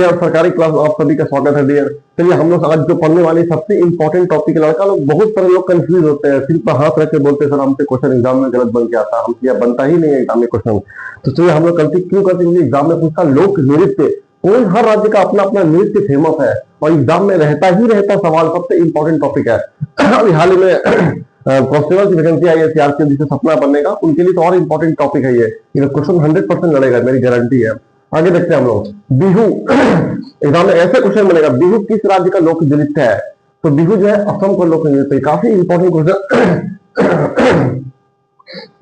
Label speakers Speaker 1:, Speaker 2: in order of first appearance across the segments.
Speaker 1: Dear, सरकारी class आप सभी का स्वागत है डियर। चलिए हम लोग आज जो पढ़ने वाले सबसे इंपॉर्टेंट टॉपिक, लड़का लोग बहुत सारे लोग कंफ्यूज होते हैं, सिर्फ हाथ रख के बोलते हैं सर हमसे क्वेश्चन एग्जाम में गलत बन के आता है, हमसे यह बनता ही नहीं है एग्जाम में क्वेश्चन। तो चलिए हम लोग गलती क्यों करते हैं, एग्जाम में पूछता लोक नृत्य। कोई हर राज्य का अपना अपना नृत्य फेमस है और एग्जाम में रहता ही रहता सवाल, सबसे इंपॉर्टेंट टॉपिक है। अभी हाल ही में कांस्टेबल की वैकेंसी आई है सीआरपीएफ, जिसे सपना बनने का, उनके लिए तो और इंपॉर्टेंट टॉपिक है ये क्वेश्चन 100% लड़ेगा, मेरी गारंटी है। आगे देखते हैं हम लोग बिहू। एग्जाम में ऐसे क्वेश्चन बनेगा, बिहू किस राज्य का लोक नृत्य है? तो बिहू जो है असम का लोक नृत्य है, काफी इंपॉर्टेंट क्वेश्चन।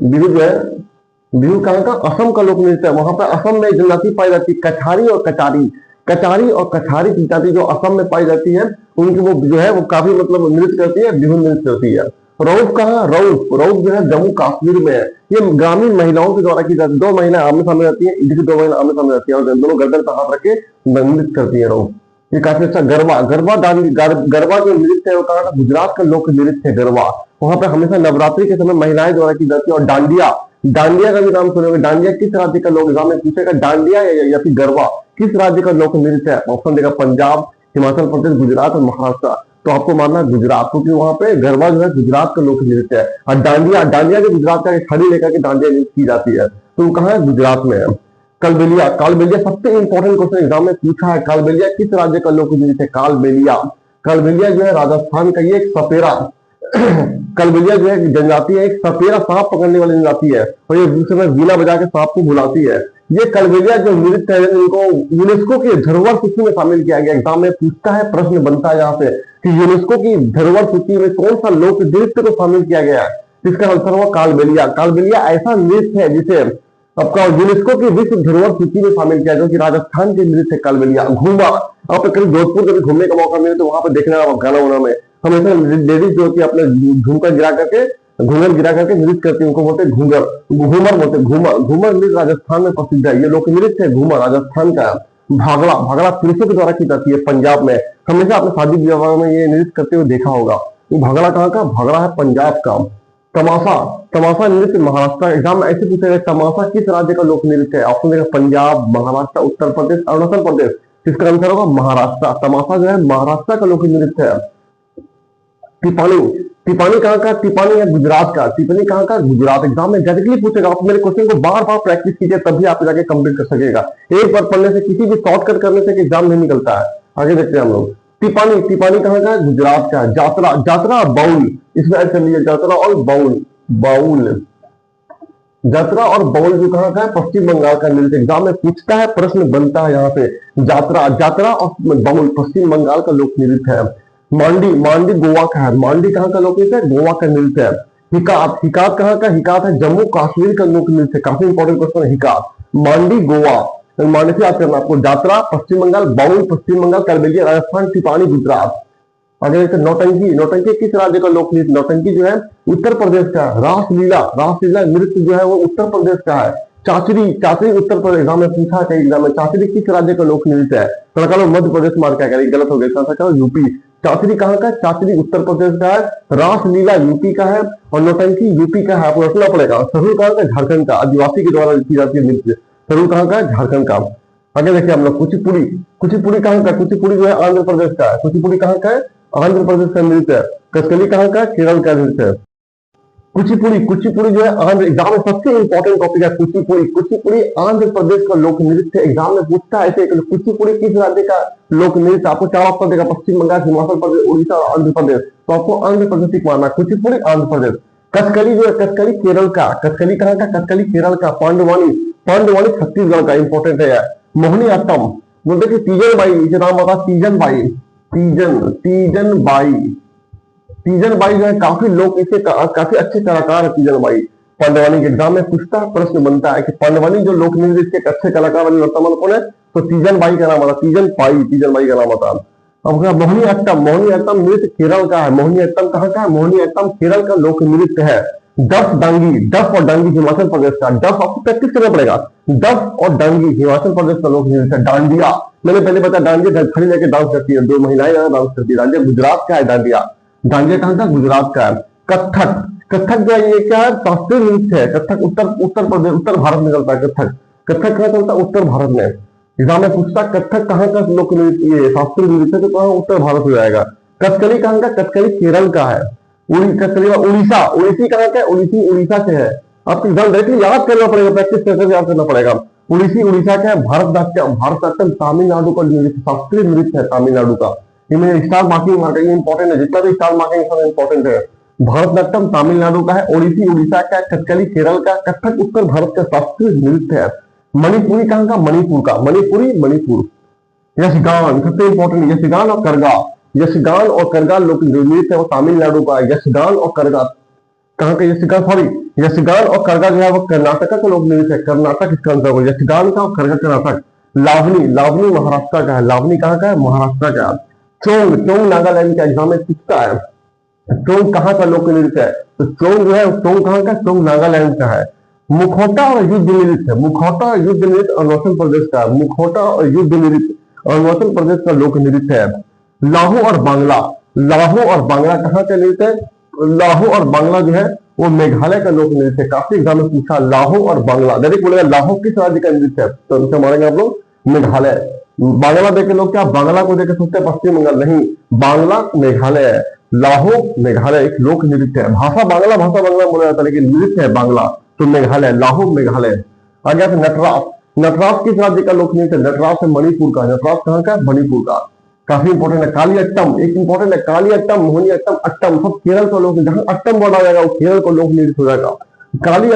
Speaker 1: बिहू जो है, बिहू कहाँ का? असम का लोक नृत्य है। वहां पर असम में जनजाति पाई जाती है कछारी और कचारी। कचारी और कछारी की जाति जो असम में पाई जाती है, उनकी वो जो है वो काफी मतलब नृत्य करती है, बिहू नृत्य होती है। रऊफ कहाँ? रऊफ जो है जम्मू कश्मीर में है। ये ग्रामीण महिलाओं के द्वारा की जाती है, दो महिलाएं आमने सामने रहती है, इधर दो महिलाएं आमने सामने रहती है और दोनों गर्दन पर हाथ रख के नृत्य करती है रऊफ। ये काफी अच्छा। गरबा, गरबा जो नृत्य है वो कहाँ का? गुजरात का लोक नृत्य है गरबा। वहां पर हमेशा नवरात्रि के समय महिलाएं द्वारा की जाती है। और डांडिया, डांडिया का भी नाम सुनोगे। डांडिया किस राज्य का लोक, एग्जाम में पूछेगा डांडिया या फिर गरबा किस राज्य का लोक नृत्य है? ऑप्शन देगा पंजाब, हिमाचल प्रदेश, गुजरात और महाराष्ट्र। तो आपको मानना गुजरात, क्योंकि वहां पे गरबा जो है गुजरात का लोक नृत्य है। और डांडिया, डांडिया जो गुजरात का खड़ी लेकर के डांडिया नृत्य की जाती है, तो वो कहाँ है? गुजरात में है। कालबेलिया, कालबेलिया सबसे इंपॉर्टेंट क्वेश्चन एग्जाम में पूछा है। कालबेलिया किस राज्य का लोक नृत्य है? कालबेलिया, कालबेलिया जो है राजस्थान का, ये एक सपेरा कालबेलिया जो है जनजाति है, एक सपेरा सांप पकड़ने वाली जनजाति है और ये दूसरे में वीणा बजा के सांप को बुलाती है। ये कालबेलिया जो नृत्य है इनको यूनेस्को की धरोहर सूची में शामिल किया गया। एग्जाम में पूछता है, प्रश्न बनता है यहाँ से कि यूनेस्को की धरोहर सूची में कौन सा लोक नृत्य को शामिल किया गया है? इसका आंसर हुआ कालबेलिया। कालबेलिया ऐसा नृत्य है जिसे आपका यूनेस्को की विश्व धरोहर सूची में शामिल किया, जो कि राजस्थान के नृत्य कालबेलिया। घूमा, आप कभी जोधपुर कभी घूमने का मौका मिले तो वहां पर देखना गाना वाना में हमेशा लेडीज जो कि अपने झुमका गिरा करके, घूंघर गिरा करके नृत्य करती है, उनको बोलते हैं घूंघर, घूमर बोलते हैं। घूमर, घूमर नृत्य राजस्थान में प्रसिद्ध है, ये लोक नृत्य है घूमर राजस्थान का। भागड़ा, भागड़ा पुरुषों के द्वारा की जाती है पंजाब में, हमेशा अपने शादी विवाह में ये नृत्य करते हुए देखा होगा। ये भागड़ा कहाँ का? भागड़ा है पंजाब का। तमाशा, तमाशा नृत्य महाराष्ट्र। एग्जाम में ऐसे पूछेगा तमाशा किस राज्य का लोक नृत्य है? ऑप्शन देगा पंजाब, महाराष्ट्र, उत्तर प्रदेश, अरुणाचल प्रदेश। इसका आंसर होगा महाराष्ट्र। तमाशा जो है महाराष्ट्र का लोक नृत्य है। टिपानी, टिपानी कहाँ का? टिपानी है गुजरात का। टिप्पणी कहाँ का? गुजरात। एग्जाम में डायरेक्टली पूछेगा, आप मेरे क्वेश्चन को बार बार प्रैक्टिस कीजिए, तभी आप जाके कंप्लीट कर सकेगा। एक बार पढ़ने से, किसी भी शॉर्टकट करने से एग्जाम नहीं निकलता है। आगे देखते हैं हम लोग। टिपानी, टिपानी कहाँ का? गुजरात का। जात्रा, जात्रा बाउल, इसमें ऐड कर लीजिए जात्रा और बाउल। बाउल, जात्रा और बाउल जो कहाँ का है? पश्चिम बंगाल का नृत्य। एग्जाम में पूछता है, प्रश्न बनता है यहाँ से। जात्रा, जात्रा और बाउल पश्चिम बंगाल का लोक नृत्य है। मांडी, मांडी गोवा का है। मांडी कहाँ का लोक नृत्य है? गोवा का नृत्य है। हिकात, हिकात कहाँ का? हिकात है जम्मू कश्मीर का लोक नृत्य है। काफी इंपॉर्टेंट क्वेश्चन है हिकात। मांडी गोवा, मांडी से याद करना आपको। जात्रा पश्चिम बंगाल, बाउल पश्चिम बंगाल, कालबेलिया राजस्थान, टिपानी गुजरात। आगे नौटंकी, नौटंकी किस राज्य का लोक नृत्य? नौटंकी जो है उत्तर प्रदेश का। रासलीला, रासलीला नृत्य जो है वो उत्तर प्रदेश का है। चाचरी, चाचरी उत्तर प्रदेश। एग्जाम में पूछा है एग्जाम में, चाचरी किस राज्य का लोक नृत्य है? लड़का लोग मध्य प्रदेश मार क्या करें, गलत हो गया, यूपी। चाचरी कहाँ का? चाचरी उत्तर प्रदेश का है। रासलीला यूपी का है और नौटंकी यूपी का है, आपको रखना पड़ेगा। सरूल कहाँ का? झारखंड का। आदिवासी के द्वारा की जाती है नृत्य। सरूल कहाँ का? झारखंड का। आगे देखिए हम लोग कुचिपुड़ी, कुचिपुड़ी कहाँ का? कुचिपुड़ी जो है आंध्र प्रदेश का है। कुचिपुड़ी कहाँ का है? आंध्र प्रदेश का नृत्य है। कथकली कहाँ का? केरल का नृत्य है। कुचिपुड़ी, कुचिपुड़ी जो है आंध्र, एग्जाम में सबसे इंपॉर्टेंट टॉपिक है कुचिपुड़ी। कुचिपुड़ी आंध्र प्रदेश का लोक नृत्य। एग्जाम में पूछता है ऐसे, कुचिपुड़ी किस राज्य का लोक नृत्य? आपको चार ऑप्शन देगा, पश्चिम बंगाल, हिमाचल प्रदेश, उड़ीसा और आंध्र प्रदेश। तो आपको आंध्र प्रदेश टिक मारना, कुचिपुड़ी आंध्र प्रदेश। कथकली जो है, कथकली केरल का। कथकली कहाँ का? कथकली केरल का। पांडवानी, पांडवानी छत्तीसगढ़ का। इंपॉर्टेंट है यार। मोहिनी अट्टम, बोलते कि तीजन बाई, इसे नाम बता, तीजन बाई, तीजन, तीजन बाई। तीजन बाई जो है काफी लोग इसे काफी अच्छे कलाकार है तीजन बाई। पांडवानी के एग्जाम में पूछता है, प्रश्न बनता है कि पांडवानी जो लोक नृत्य के अच्छे कलाकार वाले वर्तमान कौन है? तो तीजन बाई का नाम आता, तीजन बाई, तीजन बाई का नाम आता। अब मोहिनी अट्टम, मोहिनी अट्टम नृत्य केरल का है। मोहिनी अट्टम कहाँ का है? मोहिनी अट्टम केरल का लोक नृत्य है। डफ डांगी, डफ और डांगी हिमाचल प्रदेश का। डफ आपको प्रैक्टिस करना पड़ेगा। डफ और डांगी हिमाचल प्रदेश का लोक नृत्य है। डांडिया, मैंने पहले बताया डांडिया खड़ी लेके डांस करती है, दो महिलाएं डांस करती है। डांडिया गुजरात का है। डांडिया, डांडिया कहाँ का? गुजरात का है। कत्थक, कत्थक जो है ये क्या है? शास्त्रीय नृत्य है। कत्थक उत्तर प्रदेश, उत्तर भारत में चलता है। कत्थक, कत्थक कहाँ चलता है? उत्तर भारत में। एग्जाम में पूछता कथक कहाँ का लोक नृत्य, ये शास्त्रीय नृत्य तो कहाँ उत्तर भारत हो जाएगा। कथकली कहाँ का, कथकली केरल का है। कथकली उड़ीसा, उड़ीसी कहाँ का है, उड़ीसी उड़ीसा से है। आपको एग्जाम डायरेक्टली याद करना पड़ेगा, प्रैक्टिस करके याद करना पड़ेगा। उड़ीसी उड़ीसा का है। भारतनाट्यम, भारतनाट्यम तमिलनाडु का नृत्य, शास्त्रीय नृत्य है तमिलनाडु का। ये मेरे स्टार मार्किंग मार्किंग इंपॉर्टेंट है, जितना भी स्टार मार्किंग सब इंपॉर्टेंट है। भारतनाट्यम तमिलनाडु का है, ओडिसी उड़ीसा का, कथकली केरल का, कथक उत्तर भारत का शास्त्रीय नृत्य है। मणिपुरी कहाँ का, मणिपुर का, मणिपुरी मणिपुर। यशगान सबसे इंपॉर्टेंट, यशगान और करगा, यशगान और करगा लोक नृत्य है वो तमिलनाडु का है। यशगान और करगा कहाँ का, यशगान सॉरी, यशगान और करगा जो है वो कर्नाटक का लोक नृत्य है। कर्नाटक इसका आंसर होगा, यशगान का और करगा कर्नाटक। लावनी, लावनी महाराष्ट्र का है। लावनी कहाँ का है, महाराष्ट्र का है। चोंग, चोंग नागालैंड का एग्जाम में पूछता है। चोंग कहाँ का लोक नृत्य है, तो चोंग जो है चोंग कहाँ का, चोंग नागालैंड का है। मुखौटा और युद्ध नृत्य, मुखौटा और युद्ध नृत्य अरुणाचल प्रदेश का है। मुखौटा और युद्ध नृत्य अरुणाचल प्रदेश का लोक नृत्य है। लाहू और बांग्ला, लाहू और बांग्ला कहाँ का नृत्य है, लाहू और बांग्ला जो है वो मेघालय का लोक नृत्य है। काफी एग्जाम में पूछा लाहू और बांग्ला, डायरेक्ट बोलेगा लाहू किस राज्य का नृत्य है, तो उनसे मारेंगे आप लोग मेघालय। बांग्ला देखे लोग क्या बांग्ला को देखे सोचते हैं पश्चिम बंगाल, नहीं, बांग्ला मेघालय है। लाहू मेघालय एक लोक नृत्य है। भाषा बांग्ला बोला जाता है, लेकिन नृत्य है बांग्ला, तो मेघालय, लाहू मेघालय। आ गया था नटराज, नटराज किस राज्य का लोक नृत्य है, नटराज है मणिपुर का। नटराज कहाँ का, मणिपुर का। काफी इंपॉर्टेंट है। काली अट्टम एक इंपॉर्टेंट है, काली अट्टम, मोहिनी अट्टम, अट्टम सब केरल का लोक, जहां अट्टम वर्ड आ जाएगा वो केरल का लोक नृत्य हो जाएगा। काली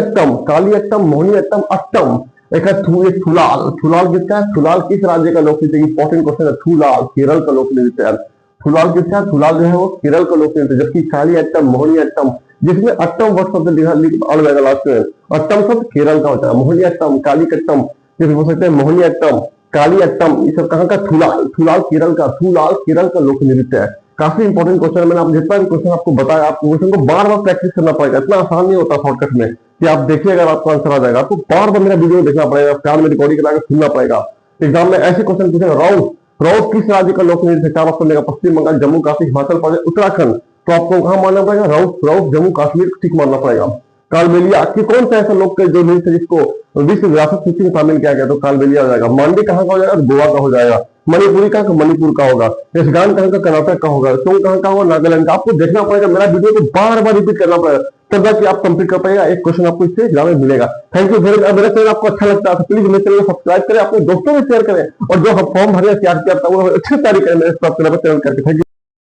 Speaker 1: अट्टम, मोहिनी अट्टम, अट्टम। एक है थुलाल, थुलाल किसका है, थुलाल किस राज्य का लोक नृत्य, इंपॉर्टेंट क्वेश्चन है। थुलाल केरल का लोक नृत्य है। थुलाल किसका, थुलाल जो है वो केरल का लोक नृत्य। जबकि काली अट्टम, मोहिनी अट्टम, जिसमें अट्टम वर्ड शब्द आ जाएगा लास्ट में, अट्टम शब्द केरल का होता है। मोहिनी अट्टम, काली अट्टम, जैसे हो सकते हैं मोहिनी अट्टम, काली अट्टम, ये सब कहाँ का, थुलाल, थुलाल केरल का, थुलाल केरल का लोक नृत्य है। काफी इंपॉर्टेंट क्वेश्चन है। मैंने आप जितना भी क्वेश्चन आपको बताया, आपको क्वेश्चन को बार बार प्रैक्टिस करना पड़ेगा। इतना आसान नहीं होता शॉर्टकट में कि आप देखिए अगर आपको आंसर आ जाएगा, आपको बार बार मेरा वीडियो देखना पड़ेगा, कार में रिकॉर्डिंग करा के सुनना पड़ेगा। एग्जाम में ऐसे क्वेश्चन पूछेगा, राउत, राउत किस राज्य का लोक नृत्य है, चार ऑप्शन देगा, पश्चिम बंगाल, जम्मू कश्मीर, हिमाचल प्रदेश, उत्तराखंड। तो आपको कहाँ मानना पड़ेगा, राउत, राउत जम्मू कश्मीर ठीक मानना पड़ेगा। कालबेलिया कि कौन सा ऐसा लोक जो नृत्य जिसको विश्व विरासत सूची में शामिल किया गया, तो कालबेलिया हो जाएगा। मांडी कहाँ का हो जाएगा, गोवा का हो जाएगा। मणिपुरी का मणिपुर का होगा। यशगान कहाँ का, कर्नाटक का होगा। चोंग कहाँ का होगा, नागालैंड का। आपको देखना पड़ेगा, मेरा वीडियो को बार बार रिपीट करना पड़ेगा, तब जाके आप कंप्लीट कर पाएगा। एक क्वेश्चन आपको इससे एग्जाम में मिलेगा। Thank you very much. मेरा चैनल आपको अच्छा लगता है तो प्लीज मेरे चैनल को सब्सक्राइब करें, अपने दोस्तों में शेयर करें, और जो हम फॉर्म भरे सीआरपीएफ का वो अच्छी तैयारी करें मेरे चैनल करके। Thank you.